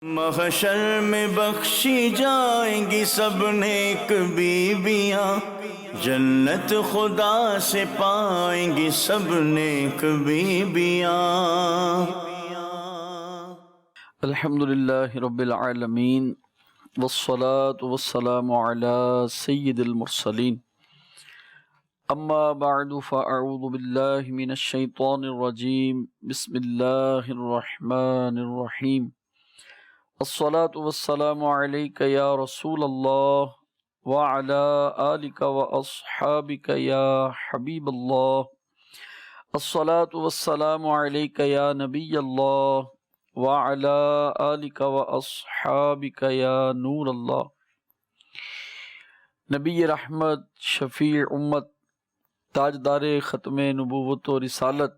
محشر میں بخشی جائیں گی سب نیک بیویاں، جنت خدا سے پائیں گی سب نیک بیویاں۔ الحمدللہ رب العالمین والصلاة والسلام علی سید المرسلین، اما بعد فاعوذ باللہ من الشیطان الرجیم، بسم اللہ الرحمن الرحیم۔ الصلاة والسلام علیک یا رسول اللہ وعلی آلک واصحابک یا حبیب اللہ۔ الصلاة والسلام علیک یا نبی اللہ وعلی آلک واصحابک یا نور اللہ۔ نبی رحمت، شفیع امت، تاجدار ختم نبوت و رسالت،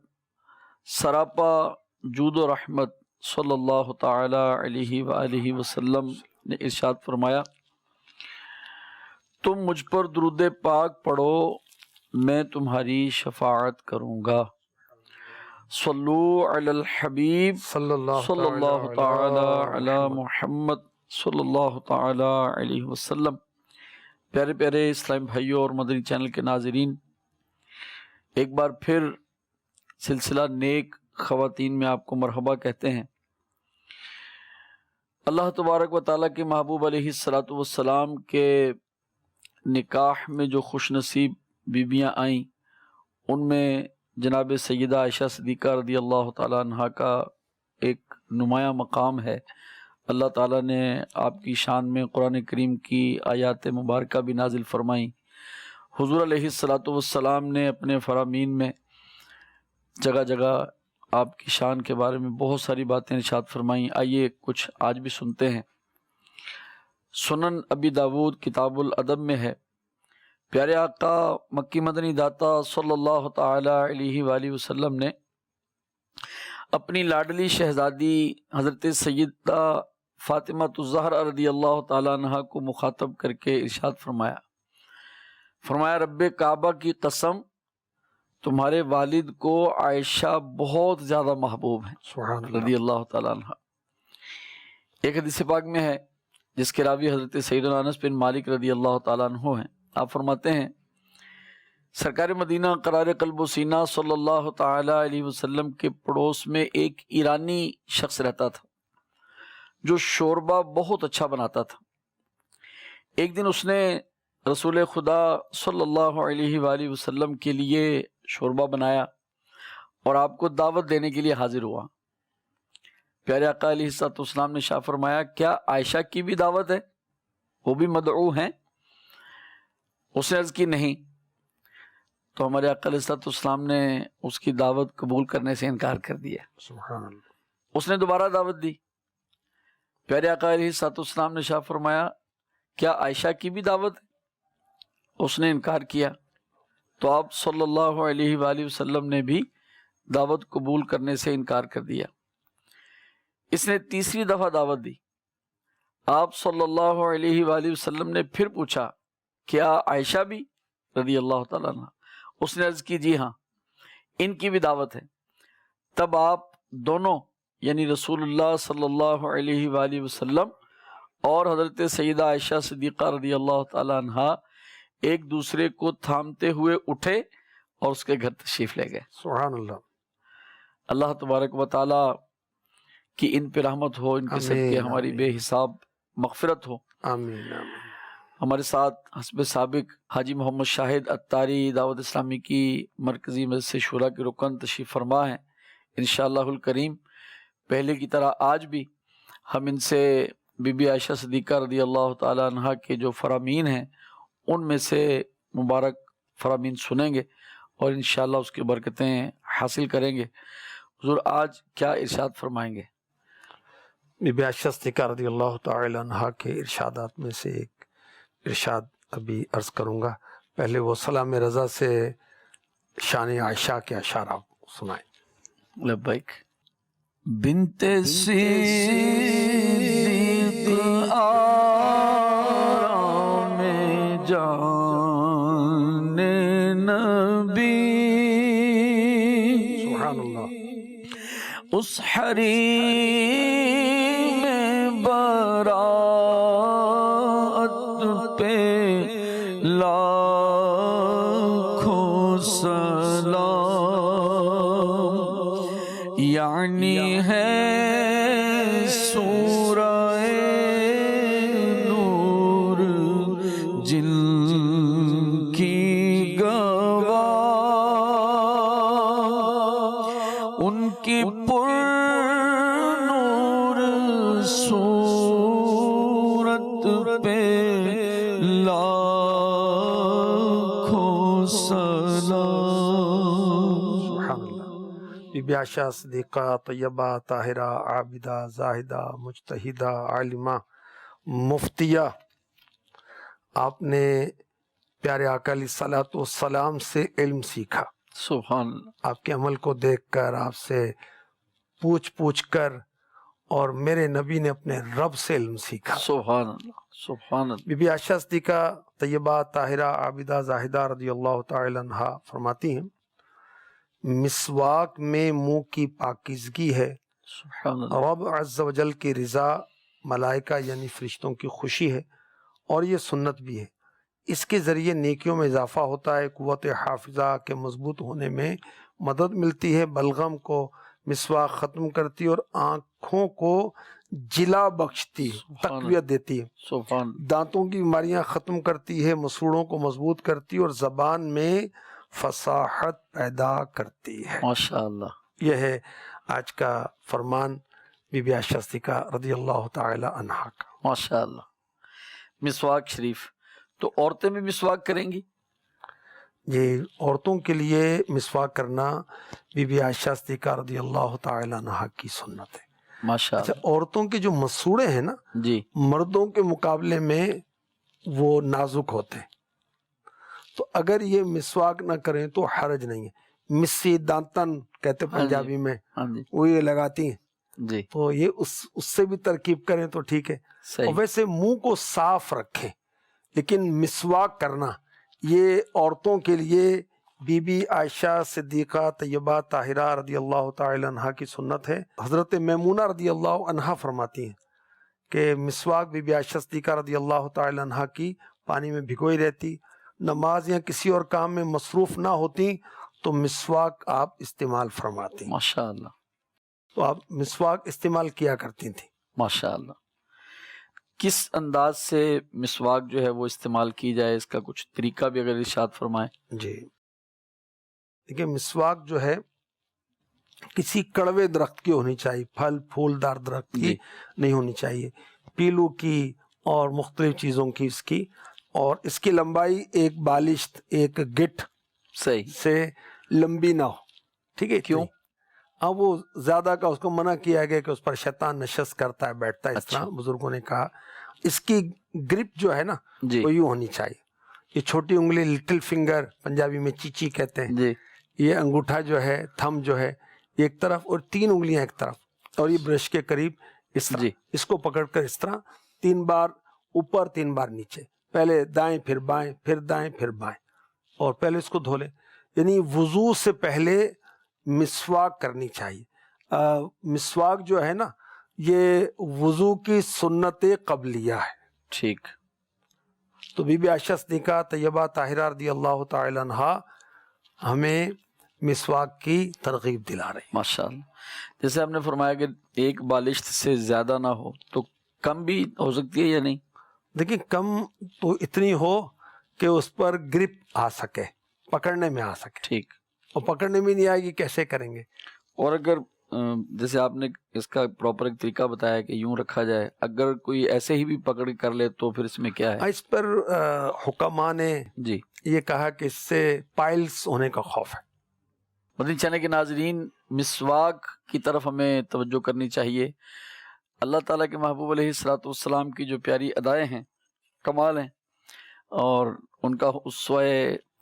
سراپا جود و رحمت صلی اللہ تعالی علیہ وآلہ وسلم نے ارشاد فرمایا، تم مجھ پر درود پاک پڑھو میں تمہاری شفاعت کروں گا۔ صلو علی الحبیب صلی اللہ تعالی علی محمد صلی اللہ تعالی علیہ وسلم۔ پیارے پیارے اسلام بھائیوں اور مدنی چینل کے ناظرین، ایک بار پھر سلسلہ نیک خواتین میں آپ کو مرحبا کہتے ہیں۔ اللہ تبارک و تعالیٰ کے محبوب علیہ السلام کے نکاح میں جو خوش نصیب بیویاں آئیں، ان میں جناب سیدہ عائشہ صدیقہ رضی اللہ تعالیٰ عنہ کا ایک نمایاں مقام ہے۔ اللہ تعالیٰ نے آپ کی شان میں قرآن کریم کی آیات مبارکہ بھی نازل فرمائیں۔ حضور علیہ السلام نے اپنے فرامین میں جگہ جگہ آپ کی شان کے بارے میں بہت ساری باتیں ارشاد فرمائیں۔ آئیے کچھ آج بھی سنتے ہیں۔ سنن ابی داود کتاب الادب میں ہے، پیارے آقا مکی مدنی داتا صلی اللہ تعالی علیہ وآلہ وسلم نے اپنی لاڈلی شہزادی حضرت سیدہ فاطمہ الزہرا رضی اللہ تعالی عنہ کو مخاطب کر کے ارشاد فرمایا رب کعبہ کی قسم، تمہارے والد کو عائشہ بہت زیادہ محبوب ہیں رضی اللہ تعالی عنہ۔ ایک حدیث پاک میں ہے جس کے راوی حضرت سیدنا انس بن مالک رضی اللہ تعالیٰ عنہ ہیں۔ آپ فرماتے ہیں سرکار مدینہ قرار قلب و سینہ صلی اللہ تعالی علیہ وسلم کے پڑوس میں ایک ایرانی شخص رہتا تھا جو شوربہ بہت اچھا بناتا تھا۔ ایک دن اس نے رسول خدا صلی اللہ علیہ وآلہ وسلم کے لیے شوربہ بنایا اور آپ کو دعوت دینے کے لیے حاضر ہوا۔ پیارے آقا علیہ السلام نے شاہ فرمایا کیا عائشہ کی بھی دعوت ہے، وہ بھی مدعو ہیں؟ اس نے عرض کی نہیں، تو ہمارے آقا علیہ السلام نے اس کی دعوت قبول کرنے سے انکار کر دیا۔ سبحان اللہ۔ اس نے دوبارہ دعوت دی، پیارے آقا علیہ السلام نے شاہ فرمایا کیا عائشہ کی بھی دعوت ہے؟ اس نے انکار کیا، تو آپ صلی اللہ علیہ وآلہ وسلم نے بھی دعوت قبول کرنے سے انکار کر دیا۔ اس نے تیسری دفعہ دعوت دی، آپ صلی اللہ علیہ وآلہ وسلم نے پھر پوچھا کیا عائشہ بھی رضی اللہ تعالیٰ عنہ؟ اس نے عرض کی جی ہاں، ان کی بھی دعوت ہے۔ تب آپ دونوں یعنی رسول اللہ صلی اللہ علیہ وآلہ وسلم اور حضرت سیدہ عائشہ صدیقہ رضی اللہ تعالیٰ عنہ ایک دوسرے کو تھامتے ہوئے اٹھے اور اس کے گھر تشریف لے گئے۔ سبحان اللہ۔ اللہ تبارک و تعالیٰ کی ان پہ رحمت ہو، ان کے صدقے ہماری بے حساب مغفرت ہو۔ آمین آمین۔ ہمارے ساتھ حسب سابق حاجی محمد شاہد عطاری دعوت اسلامی کی مرکزی مجلس شورا کے رکن تشریف فرما ہیں۔ انشاءاللہ الکریم پہلے کی طرح آج بھی ہم ان سے بی بی عائشہ صدیقہ رضی اللہ تعالی عنہ کے جو فرامین ہیں ان میں سے مبارک فرامین سنیں گے اور انشاءاللہ اس کی برکتیں حاصل کریں گے۔ حضور آج کیا ارشاد فرمائیں گے؟ بی بی عائشہ صدیقہ رضی اللہ تعالی عنہ کے ارشادات میں سے ایک ارشاد ابھی عرض کروں گا۔ پہلے وہ سلام رضا سے شان عائشہ کے اشعار سنائیں۔ لبیک۔ بنت صدیق آرام جان نبی، سبحان اللہ۔ اس حریم لاکھوں سلام، یعنی ہے سورہ نور جن کی گواہ، ان کی پر نور صورت پہ لاکھوں سلام۔ سبحان اللہ۔ بی بی عائشہ صدیقہ طیبہ طاہرہ عابدہ زاہدہ مجتہدہ عالمہ مفتیہ، آپ نے پیارے آقا علیہ الصلوۃ والسلام سے علم سیکھا۔ سبحان اللہ۔ آپ کے عمل کو دیکھ کر، آپ سے پوچھ کر، اور میرے نبی نے اپنے رب سے علم سیکھا۔ سبحان اللہ، سبحان اللہ۔ بی بی عائشہ صدیقہ طیبہ طاہرہ عابدہ زاہدہ رضی اللہ تعالی عنہا فرماتی ہیں، مسواک میں منہ کی پاکیزگی ہے، سبحان اللہ۔ رب عز و جل کی رضا، ملائکہ یعنی فرشتوں کی خوشی ہے، اور یہ سنت بھی ہے۔ اس کے ذریعے نیکیوں میں اضافہ ہوتا ہے، قوت حافظہ کے مضبوط ہونے میں مدد ملتی ہے، بلغم کو مسواک ختم کرتی ہے اور آنکھوں کو جلا بخشتی ہے، تقویت دیتی ہے، سبحان دانتوں کی بیماریاں ختم کرتی ہے، مسوڑوں کو مضبوط کرتی ہے، اور زبان میں فصاحت پیدا کرتی ہے۔ ماشاء اللہ۔ یہ ہے آج کا فرمان بی بی عائشہ صدیقہ رضی اللہ تعالی عنہا کا۔ ماشاء اللہ۔ مسواک شریف تو عورتیں بھی مسواک کریں گی؟ یہ عورتوں کے لیے مسواک کرنا بی بی عائشہ صدیقہ رضی اللہ تعالی عنہا کی سنت ہے۔ ماشاء اچھا، اللہ۔ عورتوں کے جو مسوڑے ہیں نا، جی مردوں کے مقابلے میں وہ نازک ہوتے ہیں، تو اگر یہ مسواک نہ کریں تو حرج نہیں ہے۔ مسی دانتن کہتے پنجابی میں، ہاں جی وہ یہ لگاتی ہیں، جی، تو یہ اس سے بھی ترکیب کریں تو ٹھیک ہے۔ صحیح۔ اور ویسے منہ کو صاف رکھیں، لیکن مسواک کرنا یہ عورتوں کے لیے بی بی عائشہ صدیقہ طیبہ طاہرہ رضی اللہ تعالی عنہا کی سنت ہے۔ حضرت میمونہ رضی اللہ عنہا فرماتی ہیں کہ مسواک بی بی عائشہ صدیقہ رضی اللہ تعالی عنہا کی پانی میں بھگوئی رہتی، نماز یا کسی اور کام میں مصروف نہ ہوتی تو مسواک آپ استعمال فرماتی، ماشاء اللہ، تو آپ مسواک استعمال کیا کرتی تھیں۔ ماشاء اللہ۔ کس انداز سے مسواک جو ہے وہ استعمال کی جائے، اس کا کچھ طریقہ بھی اگر ارشاد فرمائیں۔ جی دیکھیے، مسواک جو ہے کسی کڑوے درخت کی ہونی چاہیے، پھل پھول دار درخت کی جی نہیں ہونی چاہیے، پیلو کی اور مختلف چیزوں کی اس کی، اور اس کی لمبائی ایک بالشت، ایک گٹھ صحیح۔ سے لمبی نہ ہو، ٹھیک ہے؟ کیوں؟ اب وہ زیادہ کا اس کو منع کیا گیا کہ اس پر شیطان نشست کرتا ہے، بیٹھتا ہے، اس اچھا۔ طرح بزرگوں نے کہا۔ اس کی گرپ جو ہے نا جی وہ یوں ہونی چاہیے، یہ چھوٹی انگلی لٹل فنگر پنجابی میں چیچی کہتے ہیں، جی یہ انگوٹھا جو ہے، تھم جو ہے یہ ایک طرف، اور 3 انگلیاں ایک طرف، اور یہ برش کے قریب اس طرح، جی اس کو پکڑ کر اس طرح 3 بار اوپر 3 بار نیچے، پہلے دائیں پھر بائیں پھر دائیں پھر بائیں، اور پہلے اس کو دھو لیں۔ یعنی وضو سے پہلے مسواک کرنی چاہیے۔ مسواک جو ہے نا یہ وضو کی سنت قبلیہ ہے۔ ٹھیک۔ تو بی بی عائشہ صدیقہ طیبہ طاہرہ رضی اللہ تعالی عنہا ہمیں مسواک کی ترغیب دلا رہی ہیں۔ ماشاء اللہ۔ جیسے آپ نے فرمایا کہ ایک بالشت سے زیادہ نہ ہو، تو کم بھی ہو سکتی ہے یا نہیں؟ دیکھیں، کم تو اتنی ہو کہ اس پر گرپ آ سکے، پکڑنے میں آ سکے، ٹھیک۔ اور پکڑنے میں نہیں آئے گی کیسے کریں گے؟ اور اگر جیسے آپ نے اس کا پراپر ایک طریقہ بتایا کہ یوں رکھا جائے، اگر کوئی ایسے ہی بھی پکڑ کر لے تو پھر اس میں کیا ہے؟ اس پر حکماء نے جی یہ کہا کہ اس سے پائلز ہونے کا خوف ہے۔ مدنی چینل کے ناظرین، مسواک کی طرف ہمیں توجہ کرنی چاہیے۔ اللہ تعالیٰ کے محبوب علیہ الصلوۃ والسلام کی جو پیاری ادائیں ہیں، کمال ہیں، اور ان کا اسوہ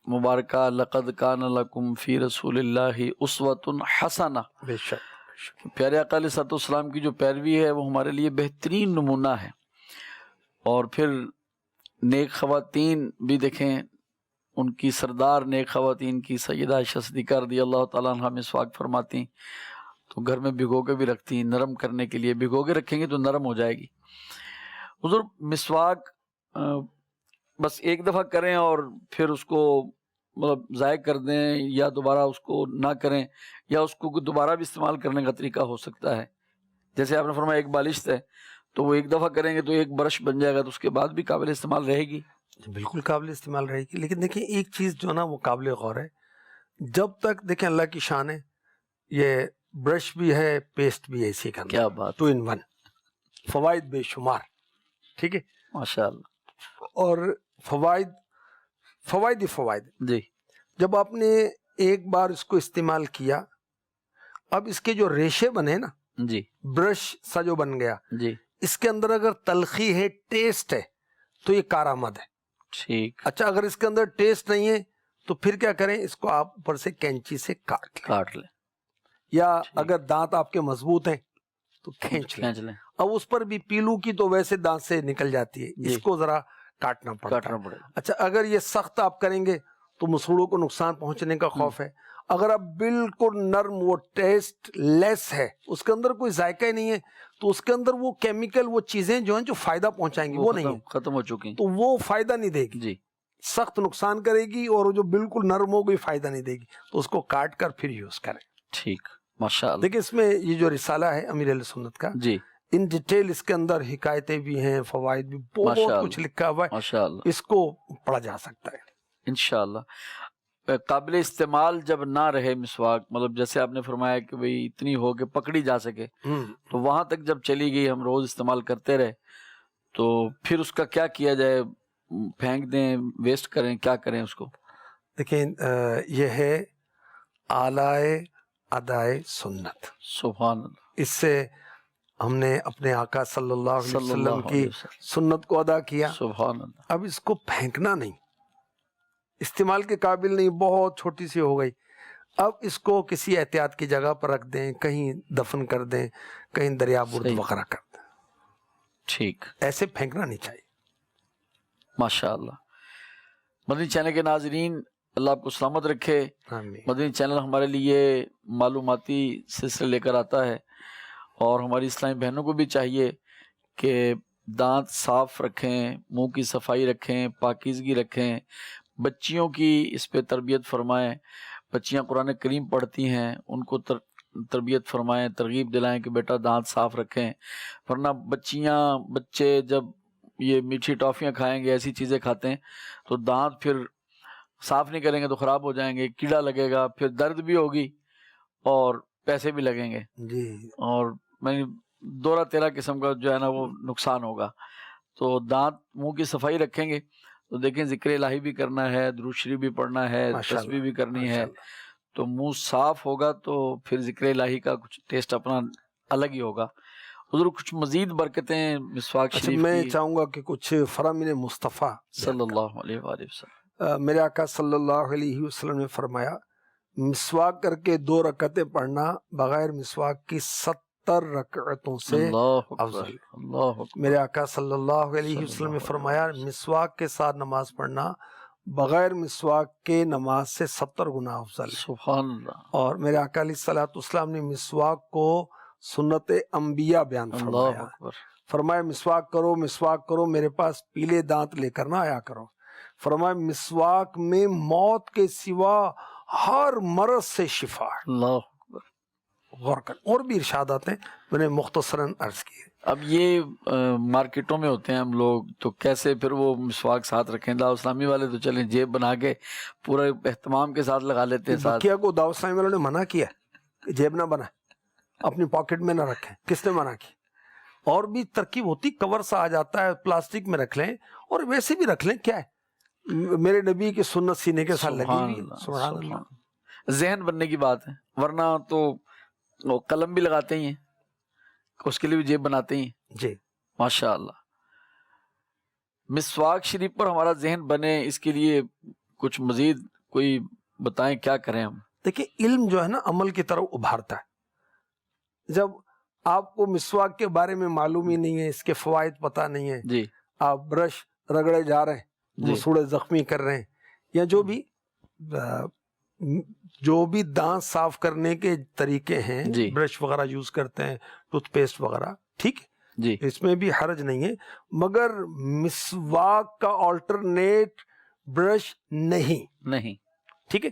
مبارکہ لقد کان لکم فی رسول اللہ اسوۃ حسنہ، بے شک پیارے آقا علیہ الصلوۃ والسلام کی جو پیروی ہے وہ ہمارے لیے بہترین نمونہ ہے۔ اور پھر نیک خواتین بھی دیکھیں، ان کی سردار نیک خواتین کی سیدہ عائشہ صدیقہ رضی اللہ تعالیٰ عنہ مسواک فرماتی، تو گھر میں بھگو کے بھی رکھتی، نرم کرنے کے لیے۔ بھگو کے رکھیں گے تو نرم ہو جائے گی۔ حضور، مسواک بس ایک دفعہ کریں اور پھر اس کو مطلب ضائع کر دیں یا دوبارہ اس کو نہ کریں، یا اس کو دوبارہ بھی استعمال کرنے کا طریقہ ہو سکتا ہے؟ جیسے آپ نے فرمایا ایک بالشت ہے تو وہ ایک دفعہ کریں گے تو ایک برش بن جائے گا، تو اس کے بعد بھی قابل استعمال رہے گی؟ بالکل قابل استعمال رہے گی، لیکن دیکھیں ایک چیز جو نا وہ قابل غور ہے، جب تک دیکھیں اللہ کی شان ہے، یہ برش بھی ہے پیسٹ بھی ہے اسی کا، کیا بات، 2 in 1، فوائد بے شمار، ٹھیک ہے، ماشاء اللہ، اور فوائد ہی فوائد۔ جی جب آپ نے ایک بار اس کو استعمال کیا، اب اس کے جو ریشے بنے نا، جی برش سا جو بن گیا، جی اس کے اندر اگر تلخی ہے، ٹیسٹ ہے، تو یہ کارآمد ہے۔ ٹھیک، اچھا اگر اس کے اندر ٹیسٹ نہیں ہے تو پھر کیا کریں، اس کو آپ اوپر سے کینچی سے کاٹ لیں، یا اگر دانت آپ کے مضبوط ہیں تو کھینچ لیں۔ اب اس پر بھی پیلو کی تو ویسے دانت سے نکل جاتی ہے، اس کو ذرا کاٹنا پڑتا ہے۔ اچھا اگر یہ سخت آپ کریں گے تو مسوڑوں کو نقصان پہنچنے کا خوف ہے۔ اگر اب بالکل نرم، وہ ٹیسٹ لیس ہے، اس کے اندر کوئی ذائقہ ہی نہیں ہے، تو اس کے اندر وہ کیمیکل، وہ چیزیں جو ہیں جو فائدہ پہنچائیں گی وہ نہیں ہیں، ختم ہو چکی، تو وہ فائدہ نہیں دے گی، جی سخت نقصان کرے گی، اور جو بالکل نرم ہو گئی فائدہ نہیں دے گی، تو اس کو کاٹ کر پھر یوز کریں۔ ٹھیک، ماشاء اللہ۔ دیکھیں اس میں یہ جو رسالہ ہے امیر اہل سنت کا، جی ان ڈیٹیل اس کے اندر حکایتیں بھی ہیں، فوائد بھی، بہت کچھ لکھا ہوا ہے، ماشاء اللہ، اس کو پڑھا جا سکتا ہے انشاءاللہ۔ قابل استعمال جب نہ رہے مسواک، مطلب جیسے آپ نے فرمایا کہ بھئی اتنی ہو کہ پکڑی جا سکے، تو وہاں تک جب چلی گئی، ہم روز استعمال کرتے رہے، تو پھر اس کا کیا کیا جائے؟ پھینک دیں، ویسٹ کریں، کیا کریں اس کو؟ دیکھیں یہ ہے آلائے ادائے سنت، سبحان اللہ، اس سے ہم نے اپنے آقا صلی اللہ علیہ وسلم کی سنت کو ادا کیا۔ سبحان اللہ، اب اس کو پھینکنا نہیں، استعمال کے قابل نہیں، بہت چھوٹی سی ہو گئی، اب اس کو کسی احتیاط کی جگہ پر رکھ دیں، کہیں دفن کر دیں، کہیں دریا برد وغیرہ کر دیں، ٹھیک، ایسے پھینکنا نہیں چاہیے۔ ماشاء اللہ۔ مدنی چینل کے ناظرین، اللہ آپ کو سلامت رکھے۔ آمین۔ مدنی چینل ہمارے لیے معلوماتی سلسلے لے کر آتا ہے، اور ہماری اسلامی بہنوں کو بھی چاہیے کہ دانت صاف رکھیں، منہ کی صفائی رکھیں، پاکیزگی رکھیں، بچیوں کی اس پہ تربیت فرمائیں۔ بچیاں قرآن کریم پڑھتی ہیں، ان کو تربیت فرمائیں، ترغیب دلائیں کہ بیٹا دانت صاف رکھیں، ورنہ بچے جب یہ میٹھی ٹافیاں کھائیں گے، ایسی چیزیں کھاتے ہیں، تو دانت پھر صاف نہیں کریں گے تو خراب ہو جائیں گے، کیڑا لگے گا، پھر درد بھی ہوگی اور پیسے بھی لگیں گے، جی، اور میں دورہ تیرہ قسم کا جو ہے نا وہ نقصان ہوگا۔ تو دانت منہ کی صفائی رکھیں گے تو دیکھیں ذکر الہی بھی کرنا ہے، درود شریف بھی پڑھنا ہے، تسبیح بھی کرنی ہے، تو منہ صاف ہوگا تو پھر ذکر الہی کا کچھ ٹیسٹ اپنا الگ ہی ہوگا۔ حضور کچھ مزید برکتیں مسواک شریف میں کی؟ چاہوں گا کہ کچھ فرامین مصطفیٰ صلی اللہ علیہ وآلہ وسلم، میرے آقا صلی اللہ علیہ وسلم نے فرمایا، مسواک کر کے 2 رکعتیں پڑھنا بغیر مسواک کی 70 رکعتوں سے اللہ افضل۔ اکبر، اللہ اکبر، میرے آقا صلی اللہ علیہ وسلم نے فرمایا، مسواک کے ساتھ نماز پڑھنا بغیر مسواک کے نماز سے 70 گنا افضل ہے۔ سبحان اللہ، اور میرے آقا علیہ الصلوۃ والسلام نے مسواک کو سنت انبیاء بیان اللہ فرمایا، اکبر، فرمایا مسواک کرو، مسواک کرو، میرے پاس پیلے دانت لے کر نہ آیا کرو۔ فرمایا مسواک میں موت کے سوا ہر مرض سے شفا ہے۔ اللہ اکبر۔ غور کر، اور بھی ارشادات ہیں، میں نے مختصراً عرض کیے۔ اب یہ مارکیٹوں میں ہوتے ہیں ہم لوگ، تو کیسے پھر وہ مسواک ساتھ رکھیں؟ دعوت اسلامی والے تو چلیں جیب بنا کے پورا اہتمام کے ساتھ لگا لیتے ہیں ساتھ۔ بکیا کو دعوت اسلامی والوں نے منع کیا کہ جیب نہ بنائیں، اپنی پاکٹ میں نہ رکھیں، کس نے منع کی؟ اور بھی ترکیب ہوتی، کور سا آ جاتا ہے، پلاسٹک میں رکھ لیں، اور ویسے بھی رکھ لیں، کیا ہے، میرے نبی کی سنت سینے کے ساتھ لگی ہوئی ہے۔ سبحان اللہ۔ ذہن بننے کی بات ہے، ورنہ تو وہ قلم بھی لگاتے ہی ہیں، اس کے لیے بھی جیب بناتے ہی ہیں۔ جی، ماشاء اللہ۔ مسواک شریف پر ہمارا ذہن بنے، اس کے لیے کچھ مزید کوئی بتائیں، کیا کریں ہم؟ دیکھیں علم جو ہے نا عمل کی طرف ابھارتا ہے۔ جب آپ کو مسواک کے بارے میں معلوم ہی نہیں ہے، اس کے فوائد پتہ نہیں ہے، جی، آپ برش رگڑے جا رہے ہیں، مسوڑے زخمی کر رہے ہیں، یا جو بھی دانت صاف کرنے کے طریقے ہیں، جی، برش وغیرہ یوز کرتے ہیں، ٹوتھ پیسٹ وغیرہ، ٹھیک ہے، جی اس میں بھی حرج نہیں ہے، مگر مسواک کا آلٹرنیٹ برش نہیں، نہیں، ٹھیک ہے۔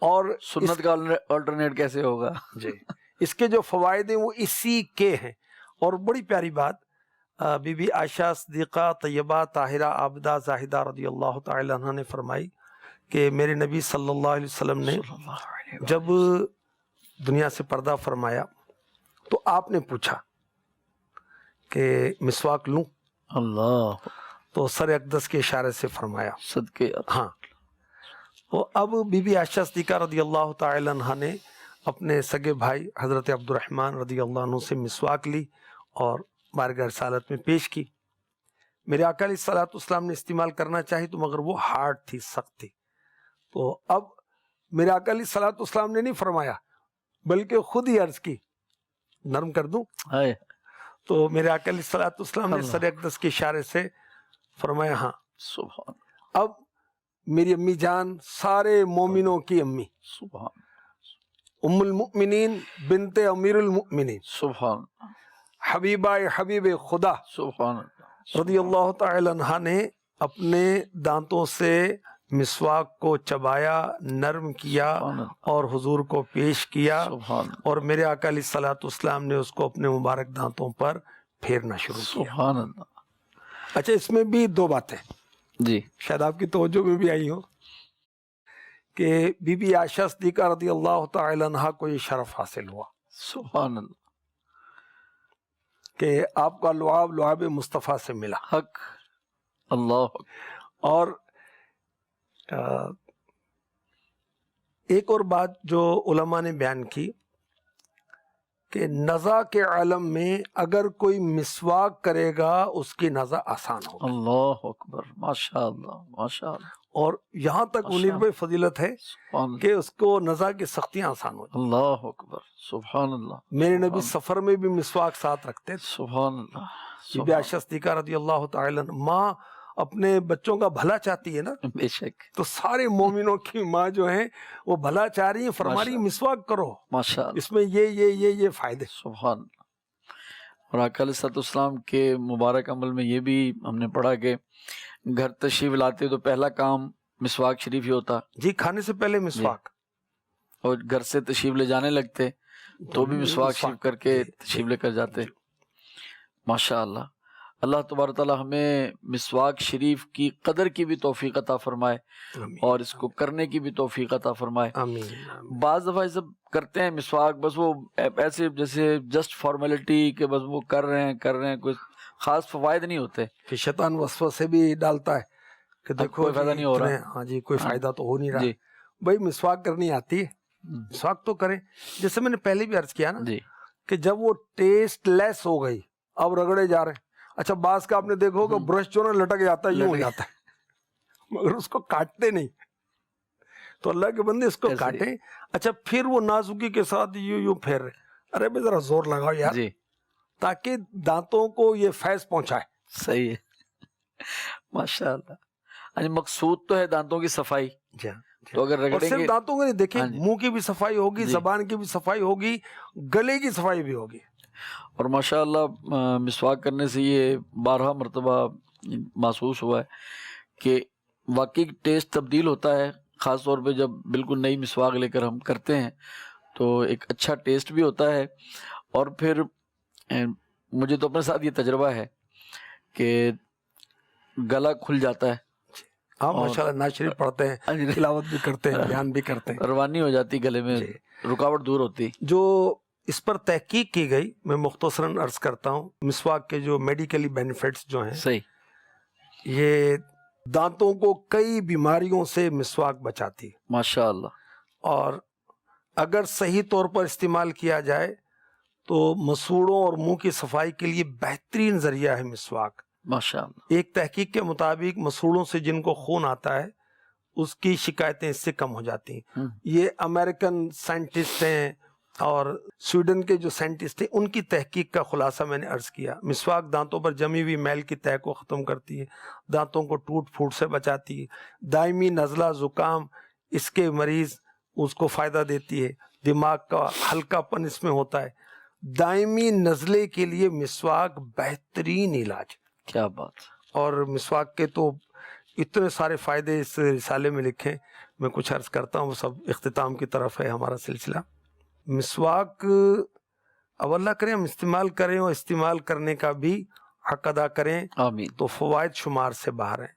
اور سنت کا آلٹرنیٹ کیسے ہوگا؟ جی اس کے جو فوائد ہیں وہ اسی کے ہیں۔ اور بڑی پیاری بات بی بی عائشہ صدیقہ طیبہ طاہرہ عابدہ زاہدہ رضی اللہ تعالی عنہ نے فرمائی کہ میرے نبی صلی اللہ علیہ وسلم نے جب دنیا سے پردہ فرمایا تو آپ نے پوچھا کہ مسواک لوں؟ اللہ، تو سر اقدس کے اشارے سے فرمایا صدقے ہاں۔ تو اب بی بی عائشہ صدیقہ رضی اللہ تعالی عنہ نے اپنے سگے بھائی حضرت عبد الرحمن رضی اللہ عنہ سے مسواک لی اور بارگاہ رسالت میں پیش کی۔ میرے آقا علیہ الصلوۃ والسلام نے استعمال کرنا چاہی تو مگر وہ ہارڈ تھی، سخت تھی۔ تو اب میرے آقا علیہ الصلوۃ والسلام نے نہیں فرمایا بلکہ خود ہی عرض کی نرم کر دوں؟ ہے، تو میرے آقا علیہ الصلوۃ والسلام نے اللہ، سر اقدس کے اشارے سے فرمایا ہاں۔ سبحان اب میری امی جان سارے مومنوں کی امی، سبحان ام المؤمنین بنت امیر المؤمنین، سبحان حبیبہ حبیب خدا سبحان رضی اللہ تعالی عنہ نے اپنے دانتوں سے مسواک کو چبایا، نرم کیا سبحان اور حضور کو پیش کیا، سبحان اور میرے آقا علیہ الصلوۃ والسلام نے اس کو اپنے مبارک دانتوں پر پھیرنا شروع کیا۔ سبحان اللہ۔ اچھا، اس میں بھی دو باتیں جی شاید آپ کی توجہ میں بھی آئی ہو کہ بی بی عائشہ صدیقہ رضی اللہ تعالی عنہ کو یہ شرف حاصل ہوا سبحان اللہ، کہ آپ کا لعاب لعاب مصطفیٰ سے ملا۔ حق اللہ، اور ایک اور بات جو علماء نے بیان کی کہ نزع کے عالم میں اگر کوئی مسواک کرے گا اس کی نزع آسان ہوگی، اللہ اکبر، ماشاء اللہ ماشاء اللہ، اور یہاں تک منیر میں فضیلت ہے سبحان اللہ، کہ اس کو نزع کی سختیاں آسان ہو جائیں۔ اللہ اکبر، سبحان اللہ، میرے نبی سفر میں بھی مسواک ساتھ رکھتے تھے۔ سبحان اللہ، بی بی عائشہ صدیقہ رضی اللہ تعالی عنہ، ماں اپنے بچوں کا بھلا چاہتی ہے نا، بے شک، تو سارے مومنوں کی ماں جو ہیں وہ بھلا چاہ رہی ہیں، فرما رہی ہیں مسواک کرو، ماشاء اللہ، اس میں یہ فائدے۔ سبحان اللہ۔ اور آقا علیہ الصلوۃ والسلام کے مبارک عمل میں یہ بھی ہم نے پڑھا کہ گھر تشریف لاتے تو پہلا کام مسواک شریف ہی ہوتا، جی کھانے سے پہلے مسواک، اور گھر سے تشریف لے جانے لگتے تو بھی مسواک شریف کر کے تشریف لے کر جاتے۔ ماشاء اللہ، اللہ تبارک تعالیٰ ہمیں مسواک شریف کی قدر کی بھی توفیق عطا فرمائے اور اس کو کرنے کی بھی توفیق عطا فرمائے۔ آمین۔ بعض دفعہ سب کرتے ہیں مسواک بس وہ ایسے جیسے جسٹ فارمیلٹی کہ بس وہ کر رہے ہیں، کوئی خاص فوائد نہیں ہوتے، کہ شیطان وسوسے بھی ڈالتا ہے کہ دیکھو کوئی فائدہ نہیں ہو رہا، ہاں جی کوئی فائدہ تو ہو نہیں رہا۔ جی بھائی مسواک کرنی آتی ہے، مسواک تو کریں، جیسے میں نے پہلے بھی عرض کیا نا جی کہ جب وہ ٹیسٹ لیس ہو گئی اب رگڑے جا رہے ہیں۔ اچھا بعض کا آپ نے دیکھو کہ برش جو نا لٹک جاتا ہے، یوں ہو جاتا ہے، مگر اس کو کاٹتے نہیں، تو اللہ کے بندے اس کو کاٹیں۔ اچھا پھر وہ نازکی کے ساتھ یوں پھیر رہے، ارے بھائی ذرا زور لگاؤ یار، جی تاکہ دانتوں کو یہ فیض پہنچائے۔ صحیح ہے، ماشاء اللہ۔ یعنی مقصود تو ہے دانتوں کی صفائی، جی تو اگر اور رگڑیں صرف گے، دانتوں کے نہیں، دیکھیں ہاں جی، منہ کی بھی صفائی ہوگی، جی، زبان کی بھی صفائی ہوگی، گلے کی صفائی بھی ہوگی۔ اور ماشاء اللہ مسواک کرنے سے یہ 12 مرتبہ محسوس ہوا ہے کہ واقعی ٹیسٹ تبدیل ہوتا ہے، خاص طور پہ جب بالکل نئی مسواک لے کر ہم کرتے ہیں تو ایک اچھا ٹیسٹ بھی ہوتا ہے۔ اور پھر مجھے تو اپنے ساتھ یہ تجربہ ہے کہ گلا کھل جاتا ہے، ہاں ماشاءاللہ نعت شریف پڑھتے ہیں، تلاوت بھی کرتے ہیں، بیان بھی کرتے ہیں، روانی ہو جاتی، گلے میں رکاوٹ دور ہوتی۔ جو اس پر تحقیق کی گئی، میں مختصراً عرض کرتا ہوں، مسواک کے جو میڈیکلی بینیفٹس جو ہیں، صحیح، یہ دانتوں کو کئی بیماریوں سے مسواک بچاتی ہے، ماشاء اللہ، اور اگر صحیح طور پر استعمال کیا جائے تو مسوڑوں اور منہ کی صفائی کے لیے بہترین ذریعہ ہے مسواک۔ ماشاء اللہ، ایک تحقیق کے مطابق مسوڑوں سے جن کو خون آتا ہے اس کی شکایتیں اس سے کم ہو جاتی ہیں۔ یہ امریکن سائنٹسٹ ہیں اور سویڈن کے جو سائنٹسٹ ہیں، ان کی تحقیق کا خلاصہ میں نے عرض کیا۔ مسواک دانتوں پر جمی ہوئی میل کی تہ کو ختم کرتی ہے، دانتوں کو ٹوٹ پھوٹ سے بچاتی ہے، دائمی نزلہ زکام اس کے مریض اس کو فائدہ دیتی ہے، دماغ کا ہلکا پن اس میں ہوتا ہے، دائمی نزلے کے لیے مسواک بہترین علاج ہے۔ کیا بات، اور مسواک کے تو اتنے سارے فائدے اس رسالے میں لکھے، میں کچھ عرض کرتا ہوں، وہ سب اختتام کی طرف ہے ہمارا سلسلہ۔ مسواک اب اللہ کریں ہم استعمال کریں، اور استعمال کرنے کا بھی حق ادا کریں، آمین۔ تو فوائد شمار سے باہر ہیں،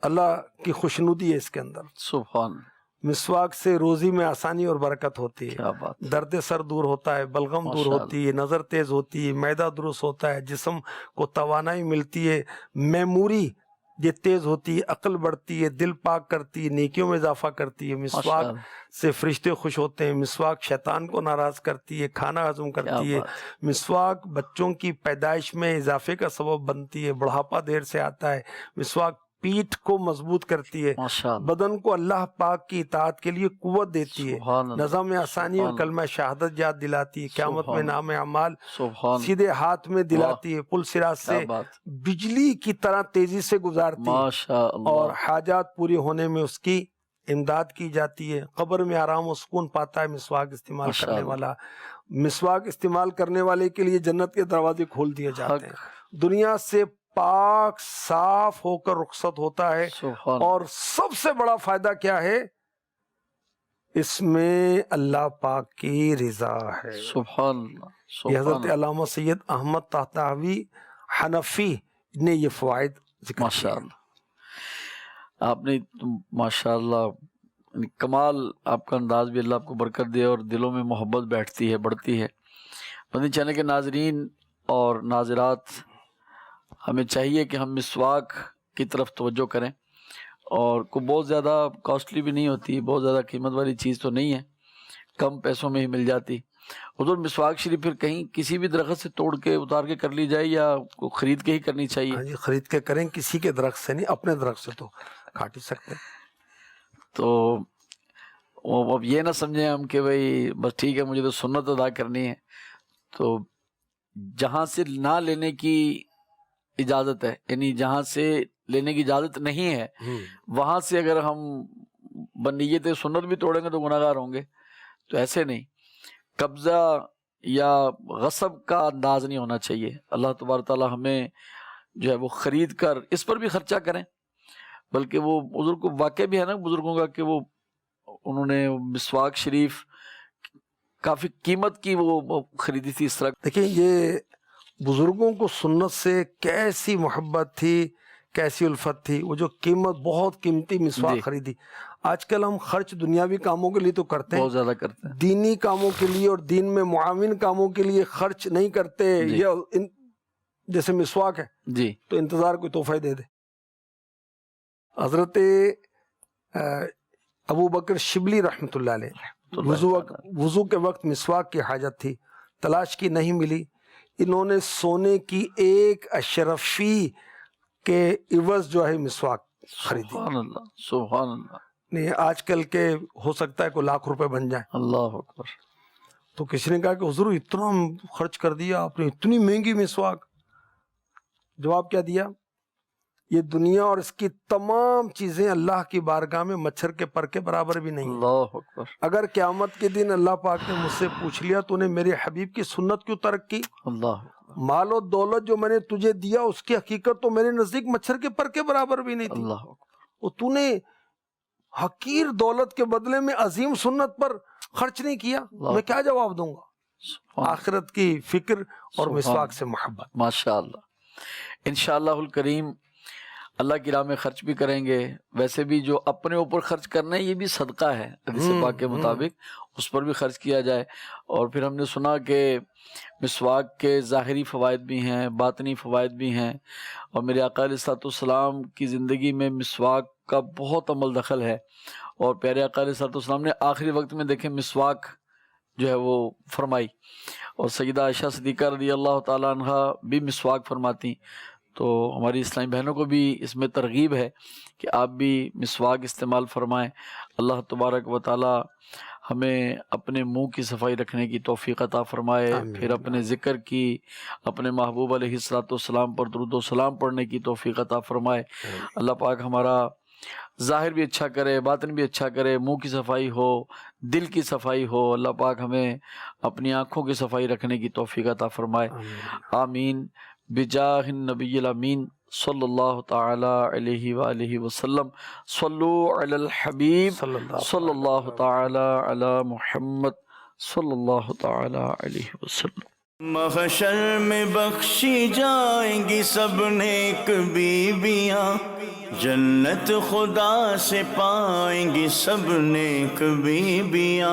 اللہ کی خوشنودی ہے اس کے اندر۔ سبحان، مسواک سے روزی میں آسانی اور برکت ہوتی ہے، کیا بات، درد سر دور ہوتا ہے، بلغم دور ماشاء ہوتی ہے، نظر تیز ہوتی ہے، معدہ درست ہوتا ہے، جسم کو توانائی ملتی ہے، میموری یہ تیز ہوتی ہے، عقل بڑھتی ہے، دل پاک کرتی ہے، نیکیوں میں اضافہ کرتی ہے۔ مسواک ماشاءاللہ، سے فرشتے خوش ہوتے ہیں، مسواک شیطان کو ناراض کرتی ہے، کھانا ہضم کرتی ہے، بات، مسواک بچوں کی پیدائش میں اضافے کا سبب بنتی ہے، بڑھاپا دیر سے آتا ہے، مسواک پیٹھ کو مضبوط کرتی ہے، ماشاءاللہ، بدن کو اللہ پاک کی اطاعت کے لیے قوت دیتی ہے، سبحان اللہ، نظم آسانی اور سبحان کلمہ شہادت یاد دلاتی ہے، قیامت میں سبحان نام اعمال سبحان، سیدھے ہاتھ میں دلاتی ہے، پل صراط کیا سے بات، بجلی کی طرح تیزی سے گزارتی ہے، ماشاء اور اللہ، حاجات پوری ہونے میں اس کی امداد کی جاتی ہے، قبر میں آرام و سکون پاتا ہے مسواک استعمال ماشاء کرنے اللہ، والا۔ مسواک استعمال کرنے والے کے لیے جنت کے دروازے کھول دیے جاتے ہیں، حق، دنیا سے پاک صاف ہو کر رخصت ہوتا ہے۔ سبحان، اور سب سے بڑا فائدہ کیا ہے؟ اس میں اللہ پاک کی رضا ہے۔ سبحان اللہ، یہ سبحان حضرت اللہ، علامہ سید احمد طہطاوی حنفی نے یہ فوائد ذکر ماشاء کیے۔ اللہ، آپ نے ماشاء اللہ کمال، آپ کا انداز بھی اللہ آپ کو برکت دے اور دلوں میں محبت بیٹھتی ہے، بڑھتی ہے۔ مدنی چینل کے ناظرین اور ناظرات، ہمیں چاہیے کہ ہم مسواک کی طرف توجہ کریں، اور کو بہت زیادہ کاسٹلی بھی نہیں ہوتی، بہت زیادہ قیمت والی چیز تو نہیں ہے، کم پیسوں میں ہی مل جاتی۔ حضور مسواک شریف پھر کہیں کسی بھی درخت سے توڑ کے اتار کے کر لی جائے یا خرید کے ہی کرنی چاہیے؟ ہاں جی، خرید کے کریں، کسی کے درخت سے نہیں، اپنے درخت سے تو کاٹ ہی سکتے ہیں۔ تو اب یہ نہ سمجھیں ہم کہ بھئی بس ٹھیک ہے مجھے تو سنت ادا کرنی ہے، تو جہاں سے نہ لینے کی اجازت ہے، یعنی جہاں سے لینے کی اجازت نہیں ہے وہاں سے اگر ہم بنیت سنت بھی توڑیں گے تو گناہ گار ہوں گے، تو ایسے نہیں، قبضہ یا غصب کا انداز نہیں ہونا چاہیے۔ اللہ تبارک تعالیٰ ہمیں جو ہے وہ خرید کر اس پر بھی خرچہ کریں، بلکہ وہ بزرگ کو واقع بھی ہے نا بزرگوں کا کہ وہ انہوں نے مسواک شریف کافی قیمت کی وہ خریدی تھی اس طرح۔ دیکھیں یہ بزرگوں کو سنت سے کیسی محبت تھی، کیسی الفت تھی، وہ جو قیمت بہت قیمتی مسواک جی، خریدی۔ آج کل ہم خرچ دنیاوی کاموں کے لیے تو کرتے ہیں، بہت زیادہ کرتے ہیں، دینی کاموں کے لیے اور دین میں معاون کاموں کے لیے خرچ نہیں کرتے۔ جی، یہ جیسے مسواک ہے جی، تو انتظار کوئی تحفہ دے دے۔ حضرت ابو بکر شبلی رحمۃ اللہ علیہ وضو کے وقت مسواک کی حاجت تھی، تلاش کی نہیں ملی، انہوں نے سونے کی ایک اشرفی کے عوض جو ہے مسواک خریدی۔ سبحان اللہ، سبحان اللہ، نہیں آج کل کے ہو سکتا ہے کوئی لاکھ روپے بن جائیں، اللہ اکبر، تو کسی نے کہا کہ حضور اتنا خرچ کر دیا آپ نے، اتنی مہنگی مسواک؟ جواب کیا دیا؟ یہ دنیا اور اس کی تمام چیزیں اللہ کی بارگاہ میں مچھر کے پر کے برابر بھی نہیں ہیں۔ اللہ اکبر، اگر قیامت کے دن اللہ پاک نے مجھ سے پوچھ لیا تو نے میرے حبیب کی سنت کیوں ترک کی؟ اللہ اکبر، مال و دولت جو میں نے تجھے دیا اس کی حقیقت تو میرے نزدیک مچھر کے پر کے برابر بھی نہیں تھی، اللہ اکبر، وہ تو نے حقیر دولت کے بدلے میں عظیم سنت پر خرچ نہیں کیا، میں کیا جواب دوں گا؟ سبحان آخرت کی فکر اور سبحان مسواک سے محبت۔ ماشاء اللہ، انشاءاللہ الکریم اللہ کی راہ میں خرچ بھی کریں گے، ویسے بھی جو اپنے اوپر خرچ کرنا ہے یہ بھی صدقہ ہے حدیث پاک کے مطابق، اس پر بھی خرچ کیا جائے۔ اور پھر ہم نے سنا کہ مسواک کے ظاہری فوائد بھی ہیں، باطنی فوائد بھی ہیں، اور میرے آقا علیہ الصلوۃ والسلام کی زندگی میں مسواک کا بہت عمل دخل ہے، اور پیارے آقا علیہ الصلوۃ والسلام نے آخری وقت میں دیکھیں مسواک جو ہے وہ فرمائی، اور سیدہ عائشہ صدیقہ رضی اللہ تعالیٰ عنہ بھی مسواک فرماتی، تو ہماری اسلامی بہنوں کو بھی اس میں ترغیب ہے کہ آپ بھی مسواک استعمال فرمائیں۔ اللہ تبارک و تعالی ہمیں اپنے منہ کی صفائی رکھنے کی توفیق عطا فرمائے، پھر اپنے ذکر کی، اپنے محبوب علیہ الصلوۃ والسلام پر درود و سلام پڑھنے کی توفیق عطا فرمائے۔ اللہ پاک ہمارا ظاہر بھی اچھا کرے، باطن بھی اچھا کرے، منہ کی صفائی ہو، دل کی صفائی ہو۔ اللہ پاک ہمیں اپنی آنکھوں کی صفائی رکھنے کی توفیق عطا فرمائے، آمین بجاہ النبی الامین صلی اللہ تعالی علیہ وآلہ وسلم۔ صلو علی الحبیب صلی اللہ تعالی علی محمد صلی اللہ تعالی علیہ وسلم۔ محشر میں بخشی جائیں گی سب نیک بیویاں، جنت خدا سے پائیں گی سب نیک بیویاں۔